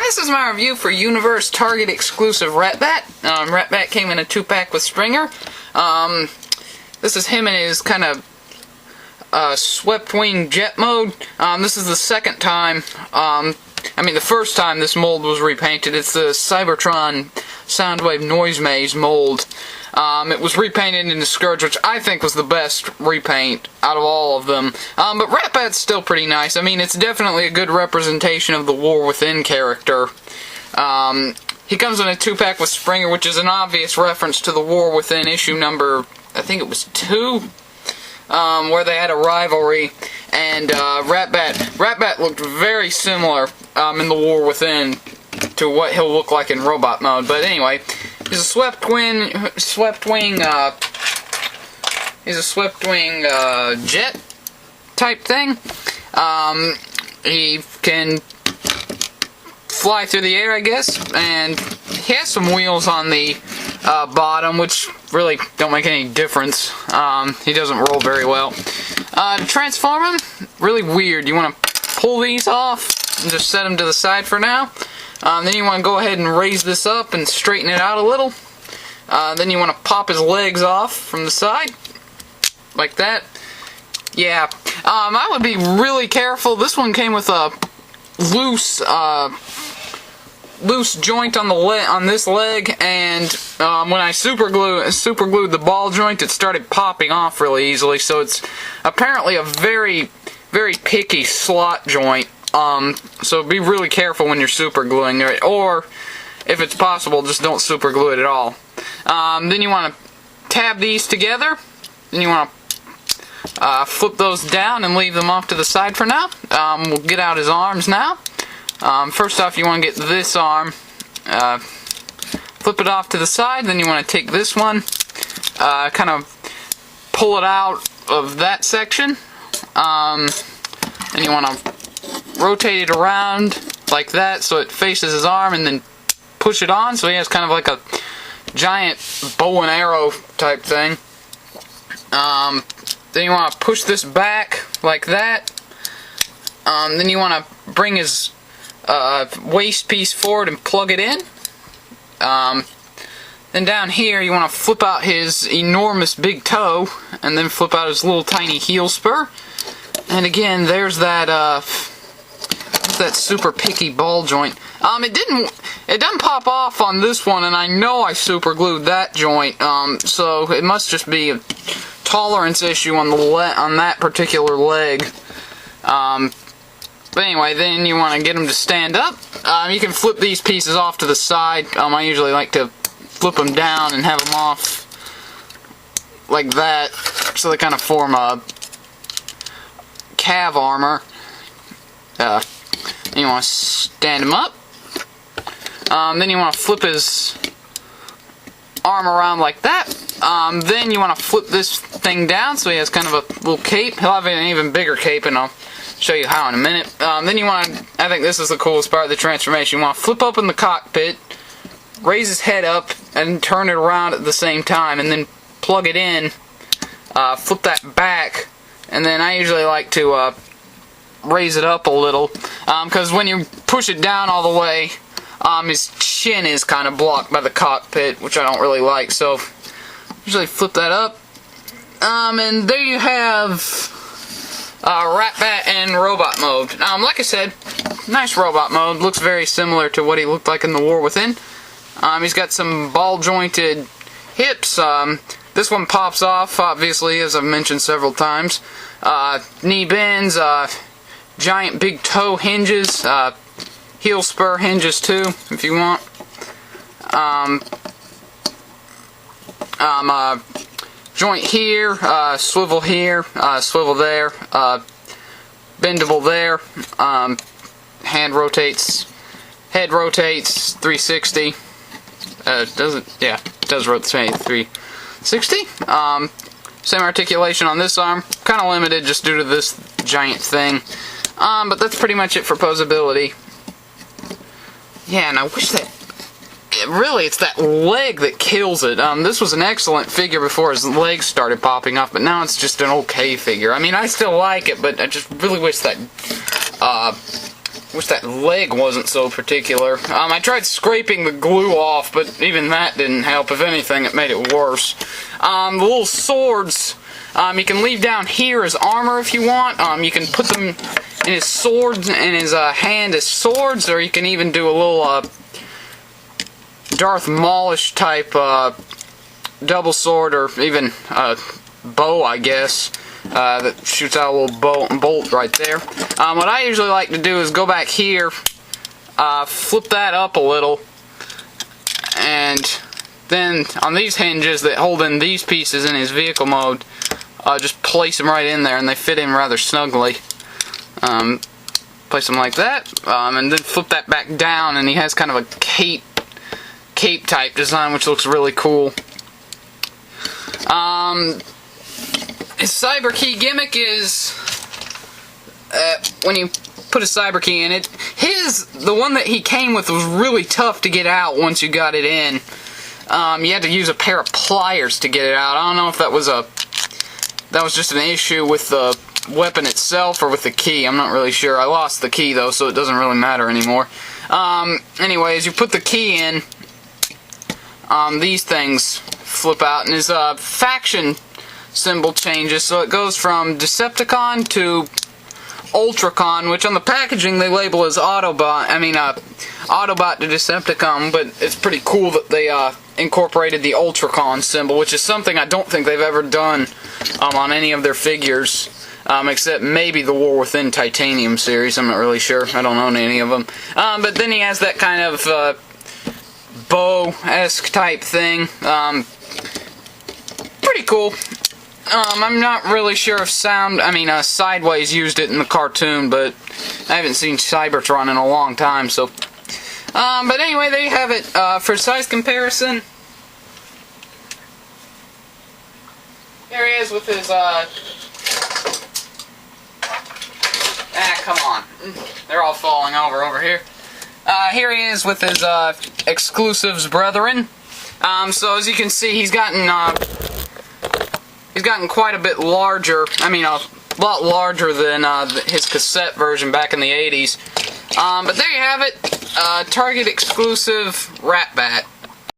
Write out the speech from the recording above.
this is my review for Universe Target exclusive Ratbat. Ratbat came in a 2-pack with Springer. This is him in his kind of swept wing jet mode. This is the second time, the first time this mold was repainted. It's the Cybertron Soundwave Noise Maze mold. It was repainted into Scourge, which I think was the best repaint out of all of them. But Ratbat's still pretty nice. I mean, it's definitely a good representation of the War Within character. He comes in a 2-pack with Springer, which is an obvious reference to the War Within issue number, I think it was 2, where they had a rivalry, and Ratbat looked very similar in the War Within to what he'll look like in robot mode. But anyway, he's a swept wing jet type thing. He can fly through the air, I guess, and he has some wheels on the bottom, which really don't make any difference. He doesn't roll very well. To transform him, really weird. You want to pull these off and just set them to the side for now. Then you want to go ahead and raise this up and straighten it out a little. Then you want to pop his legs off from the side, like that. Yeah, I would be really careful. This one came with a loose joint on this leg, and when I super glued the ball joint, it started popping off really easily. So it's apparently a very, very picky slot joint. So be really careful when you're super gluing it, or if it's possible, just don't super glue it at all. Then you want to tab these together. Then you want to flip those down and leave them off to the side for now. We'll get out his arms now. First off, you want to get this arm, flip it off to the side. Then you want to take this one, kind of pull it out of that section. Then you want to rotate it around like that so it faces his arm, and then push it on so he has kind of like a giant bow and arrow type thing. Then you want to push this back like that. Then you want to bring his waist piece forward and plug it in. Then down here you want to flip out his enormous big toe, and then flip out his little tiny heel spur. And again, there's that super picky ball joint. It doesn't pop off on this one, and I know I super glued that joint. So it must just be a tolerance issue on that particular leg. But anyway, then you want to get them to stand up. You can flip these pieces off to the side. I usually like to flip them down and have them off like that, so they kind of form a calf armor. You want to stand him up. Then you want to flip his arm around like that. Then you want to flip this thing down so he has kind of a little cape. He'll have an even bigger cape, and I'll show you how in a minute. Then you want to, I think this is the coolest part of the transformation, you want to flip open the cockpit, raise his head up, and turn it around at the same time, and then plug it in, flip that back, and then I usually like to raise it up a little, because when you push it down all the way, his chin is kind of blocked by the cockpit, which I don't really like, so usually flip that up. And there you have Ratbat in robot mode. Like I said, nice robot mode. Looks very similar to what he looked like in the War Within. He's got some ball jointed hips. This one pops off, obviously, as I've mentioned several times. Knee bends, giant big toe hinges, heel spur hinges too, if you want. Joint here, swivel here, swivel there, bendable there, head rotates 360. It does rotate 360. Same articulation on this arm, kind of limited just due to this giant thing. But that's pretty much it for posability. Yeah, and I wish that... Really, it's that leg that kills it. This was an excellent figure before his legs started popping off, but now it's just an okay figure. I mean, I still like it, but I just really wish that wish that leg wasn't so particular. I tried scraping the glue off, but even that didn't help. If anything, it made it worse. The little swords, you can leave down here as armor if you want. You can put them in his swords, in his hand as swords, or you can even do a little Darth Maulish type double sword, or even bow, I guess. That shoots out a little bolt right there. What I usually like to do is go back here, flip that up a little, and then on these hinges that hold in these pieces in his vehicle mode, just place them right in there, and they fit in rather snugly. Place them like that, and then flip that back down, and he has kind of a cape type design, which looks really cool. His cyber key gimmick is when you put a cyber key in it. The one that he came with was really tough to get out once you got it in. You had to use a pair of pliers to get it out. I don't know if that was just an issue with the weapon itself or with the key. I'm not really sure. I lost the key though, so it doesn't really matter anymore. Anyways, you put the key in. These things flip out, and his faction symbol changes, so it goes from Decepticon to Ultracon, which on the packaging they label as Autobot. Autobot to Decepticon, but it's pretty cool that they incorporated the Ultracon symbol, which is something I don't think they've ever done on any of their figures, except maybe the War Within Titanium series. I'm not really sure. I don't own any of them. But then he has that kind of bow-esque type thing. Pretty cool. I'm not really sure if Sideways used it in the cartoon, but I haven't seen Cybertron in a long time, so. But anyway, there you have it. For size comparison, here he is with his, come on. They're all falling over here. Here he is with his, exclusives brethren. So as you can see, he's gotten quite a bit larger. A lot larger than his cassette version back in the 80s. But there you have it. Target exclusive Ratbat.